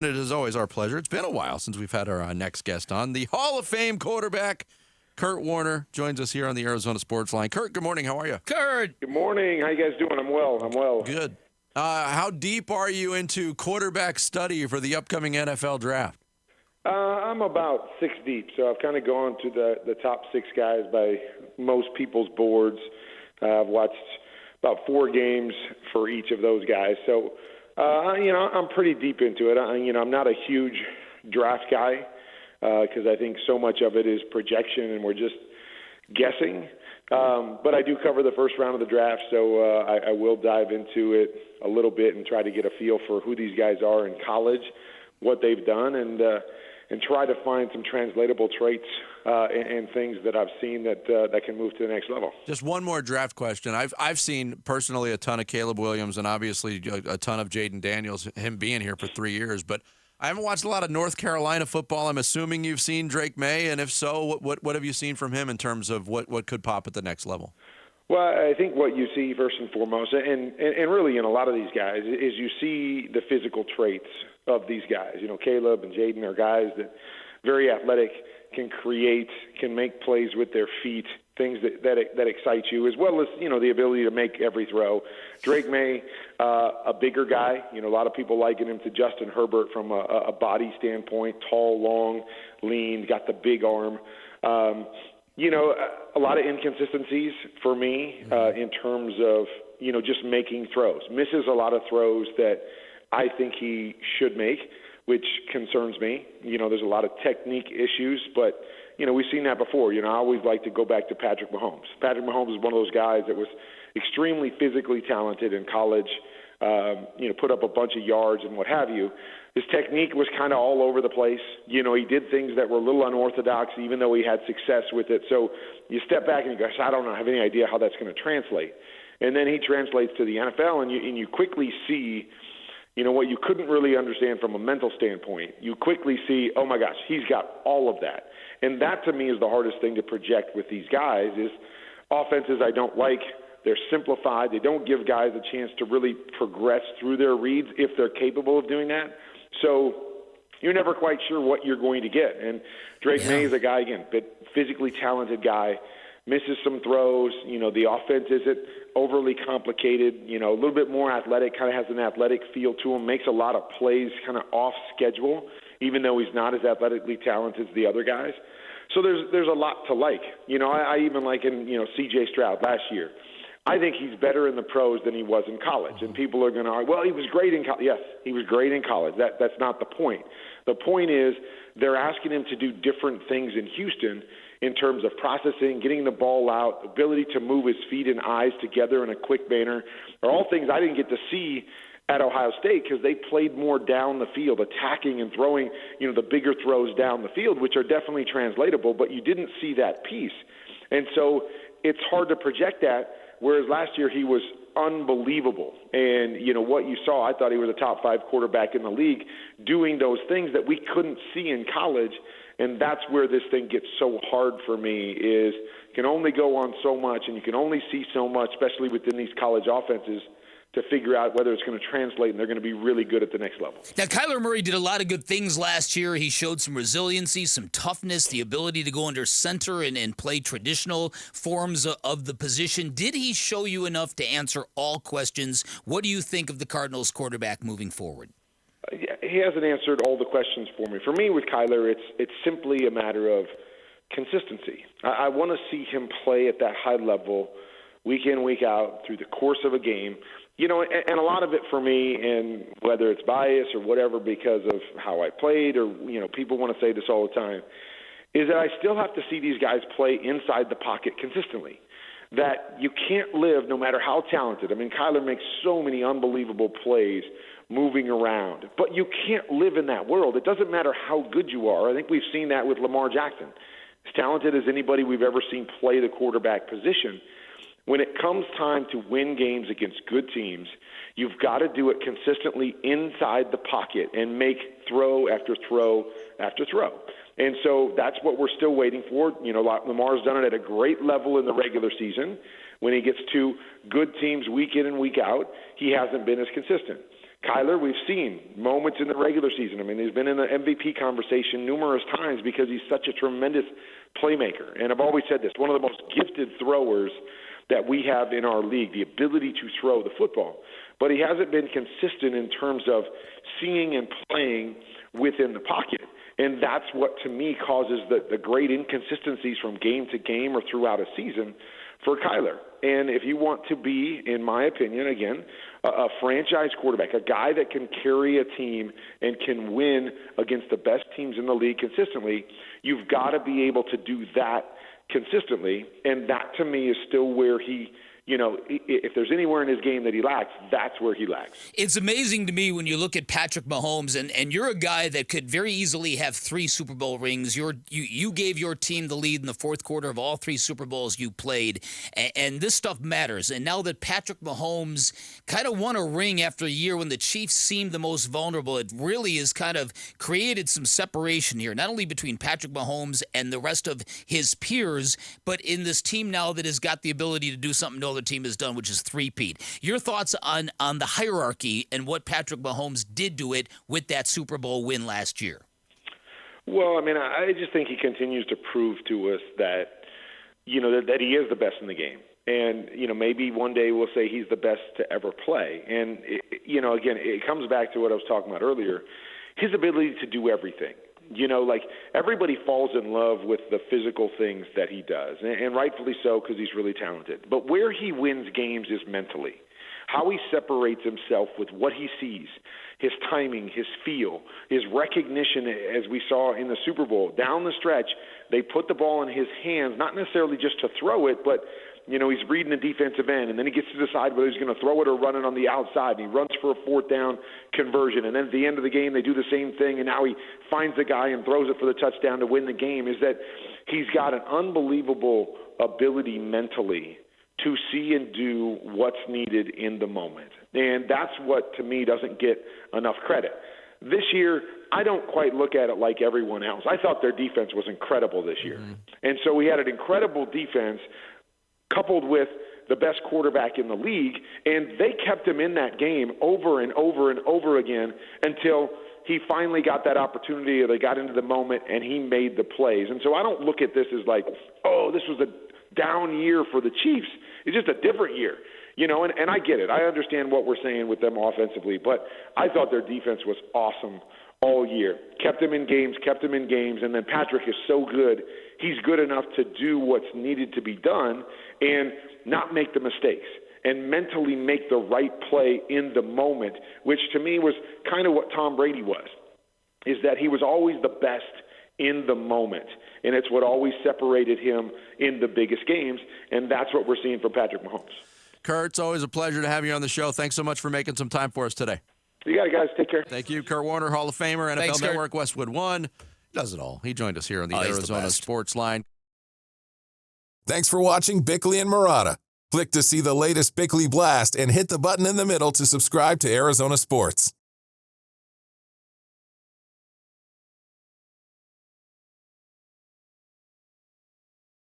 It is always our pleasure. It's been a while since we've had our next guest on. The Hall of Fame quarterback, Kurt Warner, joins us here on the Arizona Sports Line. Kurt, good morning. How are you? Kurt! Good morning. How you guys doing? I'm well. Good. How deep are you into quarterback study for the upcoming NFL draft? I'm about 6 deep, so I've kind of gone to the top 6 guys by most people's boards. I've watched about 4 games for each of those guys. So, I'm pretty deep into it. I'm not a huge draft guy because I think so much of it is projection and we're just guessing. But I do cover the first round of the draft, so I will dive into it a little bit and try to get a feel for who these guys are in college, what they've done, and try to find some translatable traits and things that I've seen that can move to the next level. Just one more draft question. I've seen personally a ton of Caleb Williams and obviously a ton of Jaden Daniels, him being here for 3 years, but I haven't watched a lot of North Carolina football. I'm assuming you've seen Drake Maye, and if so, what have you seen from him in terms of what could pop at the next level? Well, I think what you see first and foremost, and really in a lot of these guys, is you see the physical traits of these guys. Caleb and Jaden are guys that very athletic, can create, can make plays with their feet, things that excite you, as well as, the ability to make every throw. Drake Maye, a bigger guy. A lot of people liken him to Justin Herbert from a body standpoint, tall, long, lean, got the big arm. A lot of inconsistencies for me in terms of, just making throws. Misses a lot of throws that I think he should make, which concerns me. There's a lot of technique issues, but, we've seen that before. I always like to go back to Patrick Mahomes. Patrick Mahomes is one of those guys that was extremely physically talented in college, put up a bunch of yards and what have you. His technique was kind of all over the place. He did things that were a little unorthodox, even though he had success with it. So you step back and you go, I don't have any idea how that's going to translate. And then he translates to the NFL, and you quickly see, what you couldn't really understand from a mental standpoint. You quickly see, oh, my gosh, he's got all of that. And that, to me, is the hardest thing to project with these guys is offenses I don't like. They're simplified. They don't give guys a chance to really progress through their reads if they're capable of doing that. So you're never quite sure what you're going to get. And Drake Maye is a guy, again, physically talented guy, misses some throws. The offense isn't overly complicated, a little bit more athletic, kind of has an athletic feel to him, makes a lot of plays kind of off schedule, even though he's not as athletically talented as the other guys. So there's a lot to like. I even like C.J. Stroud last year. I think he's better in the pros than he was in college. And people are going to argue, well, he was great in college. Yes, he was great in college. That's not the point. The point is they're asking him to do different things in Houston in terms of processing, getting the ball out, ability to move his feet and eyes together in a quick manner, are all things I didn't get to see at Ohio State because they played more down the field, attacking and throwing, the bigger throws down the field, which are definitely translatable, but you didn't see that piece. And so it's hard to project that, whereas last year he was unbelievable. And, what you saw, I thought he was a top 5 quarterback in the league doing those things that we couldn't see in college. And that's where this thing gets so hard for me is you can only go on so much and you can only see so much, especially within these college offenses, to figure out whether it's going to translate and they're going to be really good at the next level. Now, Kyler Murray did a lot of good things last year. He showed some resiliency, some toughness, the ability to go under center and play traditional forms of the position. Did he show you enough to answer all questions? What do you think of the Cardinals quarterback moving forward? He hasn't answered all the questions for me. For me, with Kyler, it's simply a matter of consistency. I want to see him play at that high level week in, week out through the course of a game. And a lot of it for me, and whether it's bias or whatever because of how I played or, people want to say this all the time, is that I still have to see these guys play inside the pocket consistently. That you can't live no matter how talented. I mean, Kyler makes so many unbelievable plays moving around, but you can't live in that world. It doesn't matter how good you are. I think we've seen that with Lamar Jackson. As talented as anybody we've ever seen play the quarterback position, when it comes time to win games against good teams, you've got to do it consistently inside the pocket and make throw after throw after throw. And so that's what we're still waiting for. Lamar's done it at a great level in the regular season. When he gets to good teams week in and week out, he hasn't been as consistent. Kyler, we've seen moments in the regular season. I mean, he's been in the MVP conversation numerous times because he's such a tremendous playmaker. And I've always said this, one of the most gifted throwers that we have in our league, the ability to throw the football. But he hasn't been consistent in terms of seeing and playing within the pocket. And that's what, to me, causes the great inconsistencies from game to game or throughout a season for Kyler. And if you want to be, in my opinion, again, a franchise quarterback, a guy that can carry a team and can win against the best teams in the league consistently, you've got to be able to do that consistently. And that, to me, is still where he, if there's anywhere in his game that he lacks, that's where he lacks. It's amazing to me when you look at Patrick Mahomes, and you're a guy that could very easily have 3 Super Bowl rings. You gave your team the lead in the fourth quarter of all 3 Super Bowls you played, and this stuff matters. And now that Patrick Mahomes kind of won a ring after a year when the Chiefs seemed the most vulnerable, it really has kind of created some separation here, not only between Patrick Mahomes and the rest of his peers, but in this team now that has got the ability to do something no other team has done, which is three-peat. Your thoughts on the hierarchy and what Patrick Mahomes did to it with that Super Bowl win last year? Well, I mean, I just think he continues to prove to us that, that he is the best in the game. And, maybe one day we'll say he's the best to ever play. And, again, it comes back to what I was talking about earlier, his ability to do everything. Everybody falls in love with the physical things that he does, and rightfully so because he's really talented. But where he wins games is mentally. How he separates himself with what he sees, his timing, his feel, his recognition, as we saw in the Super Bowl. Down the stretch, they put the ball in his hands, not necessarily just to throw it, but he's reading the defensive end, and then he gets to decide whether he's going to throw it or run it on the outside, and he runs for a 4th down conversion. And then at the end of the game, they do the same thing, and now he finds the guy and throws it for the touchdown to win the game. Is that he's got an unbelievable ability mentally to see and do what's needed in the moment. And that's what, to me, doesn't get enough credit. This year, I don't quite look at it like everyone else. I thought their defense was incredible this year. And so we had an incredible defense coupled with the best quarterback in the league, and they kept him in that game over and over and over again until he finally got that opportunity, or they got into the moment, and he made the plays. And so I don't look at this as like, oh, this was a down year for the Chiefs. It's just a different year. And I get it. I understand what we're saying with them offensively, but I thought their defense was awesome all year. Kept them in games, and then Patrick is so good. He's good enough to do what's needed to be done and not make the mistakes and mentally make the right play in the moment, which to me was kind of what Tom Brady was, is that he was always the best in the moment. And it's what always separated him in the biggest games, and that's what we're seeing from Patrick Mahomes. Kurt, it's always a pleasure to have you on the show. Thanks so much for making some time for us today. You got it, guys. Take care. Thank you. Kurt Warner, Hall of Famer, NFL Thanks, Network, Westwood One. Does it all. He joined us here on the Arizona Sports Line. Thanks for watching Bickley and Marotta. Click to see the latest Bickley Blast and hit the button in the middle to subscribe to Arizona Sports.